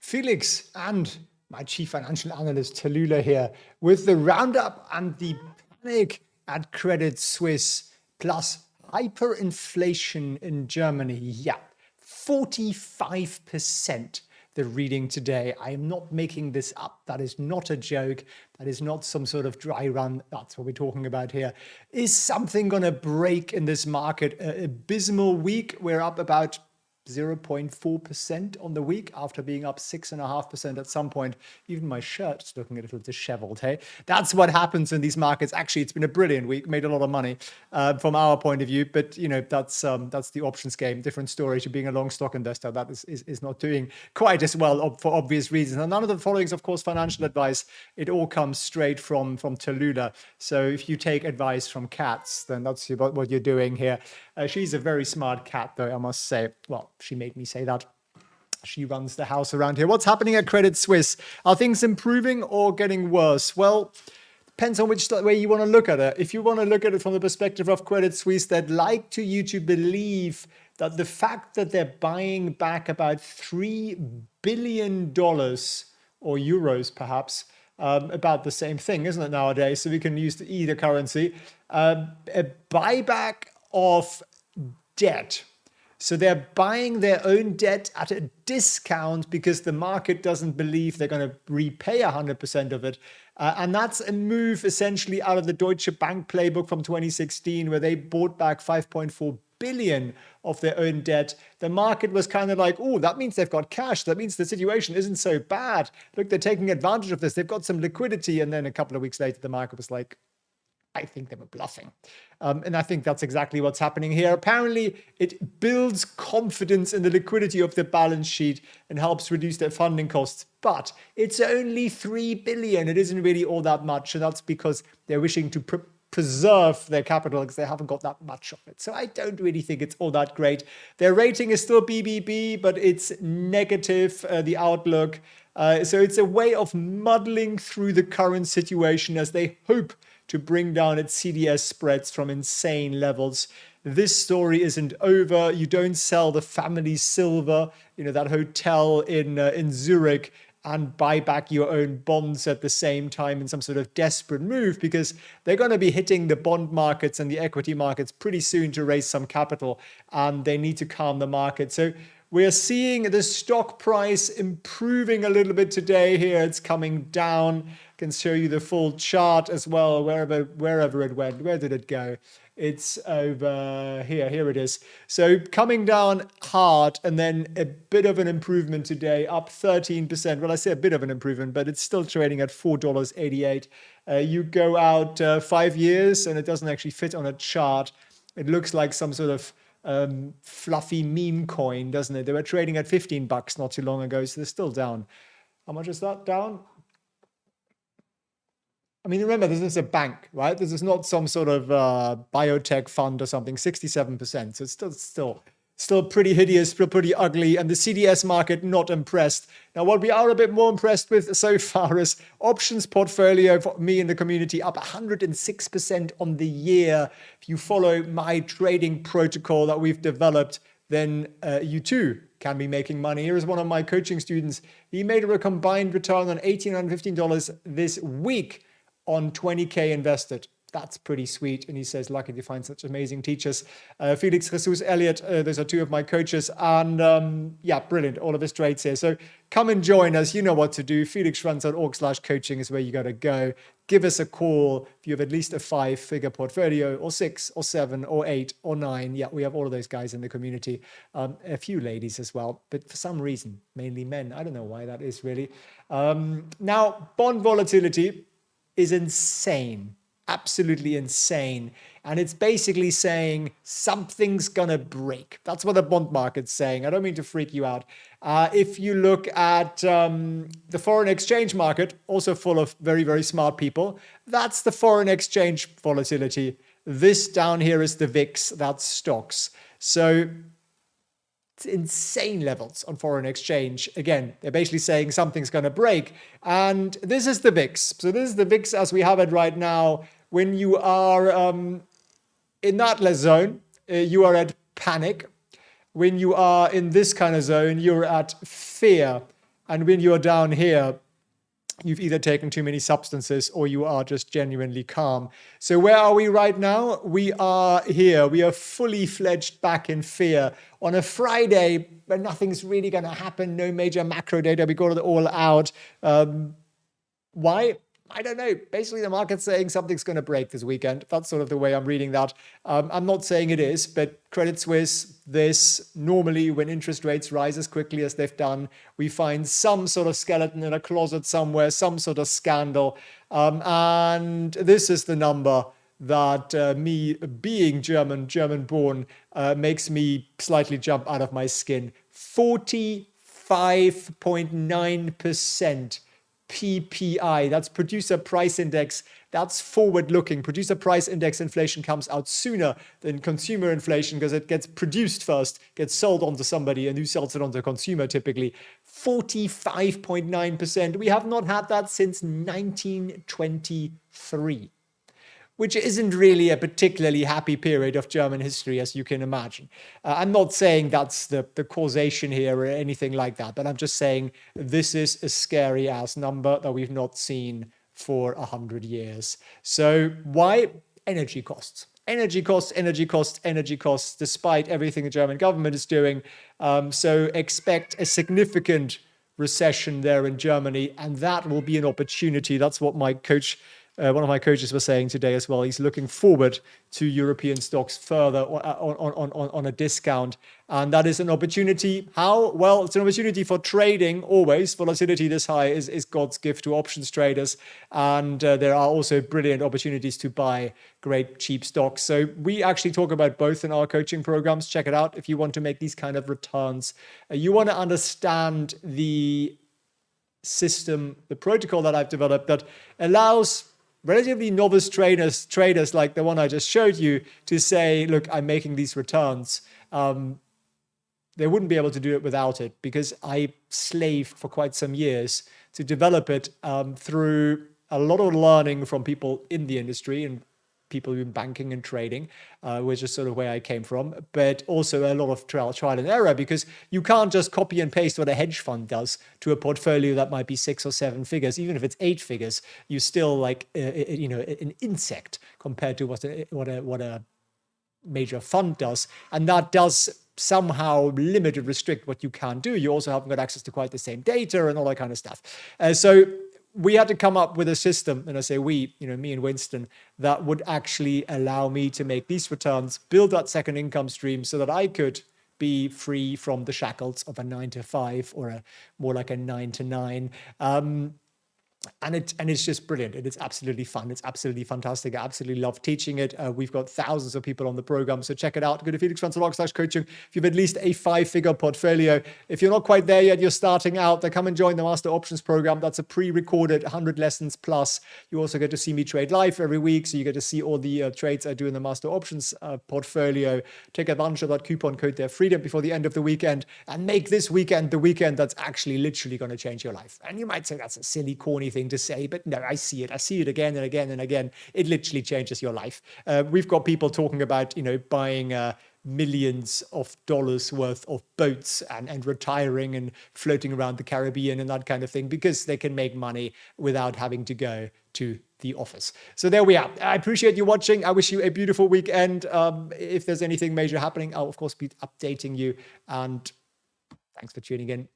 Felix and my chief financial analyst, Tallulah, here with the roundup and the panic at Credit Suisse plus hyperinflation in Germany. Yeah, 45%. The reading today. I am not making this up. That is not a joke. That is not some sort of dry run. That's what we're talking about here. Is something going to break in this market? An abysmal week. We're up about 0.4% on the week after being up 6.5% at some point. Even my shirt is looking a little disheveled, hey? That's what happens in these markets. Actually, it's been a brilliant week, made a lot of money from our point of view, but you know, that's the options game. Different story to being a long stock investor. That is not doing quite as well for obvious reasons. And none of the following is, of course, financial advice. It all comes straight from Tallulah. So if you take advice from cats, then that's what you're doing here. She's a very smart cat, though, I must say. Well, she made me say that. She runs the house around here. What's happening at Credit Suisse? Are things improving or getting worse? Well, depends on which way you want to look at it. If you want to look at it from the perspective of Credit Suisse, they'd like you to believe that the fact that they're buying back about $3 billion or euros, perhaps, about the same thing, isn't it, nowadays? So we can use either currency. A buyback of debt. So they're buying their own debt at a discount because the market doesn't believe they're going to repay 100% of it. And that's a move essentially out of the Deutsche Bank playbook from 2016, where they bought back 5.4 billion of their own debt. The market was kind of like, oh, that means they've got cash. That means the situation isn't so bad. Look, they're taking advantage of this. They've got some liquidity. And then a couple of weeks later, the market was like, I think they were bluffing. And I think that's exactly what's happening here. Apparently, it builds confidence in the liquidity of the balance sheet and helps reduce their funding costs. But it's only 3 billion. It isn't really all that much. And that's because they're wishing to preserve their capital because they haven't got that much of it. So I don't really think it's all that great. Their rating is still BBB, but it's negative, the outlook. So it's a way of muddling through the current situation as they hope to bring down its CDS spreads from insane levels. This story isn't over. You don't sell the family silver, that hotel in Zurich, and buy back your own bonds at the same time in some sort of desperate move, because they're going to be hitting the bond markets and the equity markets pretty soon to raise some capital, and they need to calm the market. So we're seeing the stock price improving a little bit today here. It's coming down. I can show you the full chart as well, wherever it went. Where did it go? It's over here. Here it is. So coming down hard, and then a bit of an improvement today, up 13%. Well, I say a bit of an improvement, but it's still trading at $4.88. You go out 5 years, and it doesn't actually fit on a chart. It looks like some sort of fluffy meme coin, doesn't it? They were trading at $15 not too long ago, so they're still down. How much is that down? I mean, remember, this is a bank, right? This is not some sort of biotech fund or something. 67%. So it's still pretty hideous, still pretty ugly. And the CDS market, not impressed. Now, what we are a bit more impressed with so far is options portfolio for me in the community up 106% on the year. If you follow my trading protocol that we've developed, then you too can be making money. Here is one of my coaching students. He made a combined return on $1,815 this week on 20K invested. That's pretty sweet. And he says, lucky to find such amazing teachers. Felix, Jesus, Elliot, those are two of my coaches. And yeah, brilliant. All of his trades here. So come and join us. You know what to do. FelixRuns.org/coaching is where you got to go. Give us a call if you have at least a 5-figure portfolio, or 6 or 7 or 8 or 9. Yeah, we have all of those guys in the community. A few ladies as well, but for some reason, mainly men. I don't know why that is really. Now, bond volatility is insane. Absolutely insane. And it's basically saying something's going to break. That's what the bond market's saying. I don't mean to freak you out. If you look at the foreign exchange market, also full of very, very smart people, that's the foreign exchange volatility. This down here is the VIX, that's stocks. So it's insane levels on foreign exchange. Again, they're basically saying something's going to break. And this is the VIX. So this is the VIX as we have it right now. When you are in that zone, you are at panic. When you are in this kind of zone, you're at fear. And when you're down here, you've either taken too many substances or you are just genuinely calm. So where are we right now? We are here. We are fully fledged back in fear on a Friday, but nothing's really going to happen. No major macro data. We got it all out. Why? I don't know. Basically, the market's saying something's going to break this weekend. That's sort of the way I'm reading that. I'm not saying it is, but Credit Suisse, this normally when interest rates rise as quickly as they've done, we find some sort of skeleton in a closet somewhere, some sort of scandal. And this is the number that me being German born, makes me slightly jump out of my skin. 45.9%. PPI, that's producer price index, that's forward looking. Producer price index inflation comes out sooner than consumer inflation because it gets produced first, gets sold onto somebody, and who sells it onto a consumer typically. 45.9%. We have not had that since 1923. Which isn't really a particularly happy period of German history, as you can imagine. I'm not saying that's the causation here or anything like that, but I'm just saying this is a scary ass number that we've not seen for 100 years. So why? Energy costs. Energy costs, energy costs, energy costs, despite everything the German government is doing. So expect a significant recession there in Germany, and that will be an opportunity. That's what my coach, one of my coaches was saying today as well. He's looking forward to European stocks further on a discount. And that is an opportunity. How? Well, it's an opportunity for trading always. Volatility this high is God's gift to options traders. And there are also brilliant opportunities to buy great cheap stocks. So we actually talk about both in our coaching programs. Check it out if you want to make these kind of returns. You want to understand the system, the protocol that I've developed that allows relatively novice traders like the one I just showed you to say, look, I'm making these returns. They wouldn't be able to do it without it because I slaved for quite some years to develop it through a lot of learning from people in the industry and people in banking and trading, which is sort of where I came from, but also a lot of trial and error because you can't just copy and paste what a hedge fund does to a portfolio that might be 6 or 7 figures. Even if it's 8 figures, you still like an insect compared to what a major fund does, and that does somehow limit and restrict what you can do. You also haven't got access to quite the same data and all that kind of stuff. So we had to come up with a system, and I say we, me and Winston, that would actually allow me to make these returns, build that second income stream so that I could be free from the shackles of a 9 to 5 or more like a 9 to 9. And it's just brilliant. It is absolutely fun. It's absolutely fantastic. I absolutely love teaching it. We've got thousands of people on the program, so check it out. Go to felixfranz.org/coaching. If you've at least a 5-figure portfolio. If you're not quite there yet, you're starting out, then come and join the Master Options program. That's a pre-recorded 100 lessons plus. You also get to see me trade live every week, so you get to see all the trades I do in the Master Options portfolio. Take advantage of that coupon code there, freedom, before the end of the weekend, and make this weekend the weekend that's actually literally going to change your life. And you might say that's a silly, corny thing to say, but no, I see it. I see it again and again and again. It literally changes your life. We've got people talking about, buying millions of dollars worth of boats and retiring and floating around the Caribbean and that kind of thing because they can make money without having to go to the office. So there we are. I appreciate you watching. I wish you a beautiful weekend. If there's anything major happening, I'll of course be updating you. And thanks for tuning in.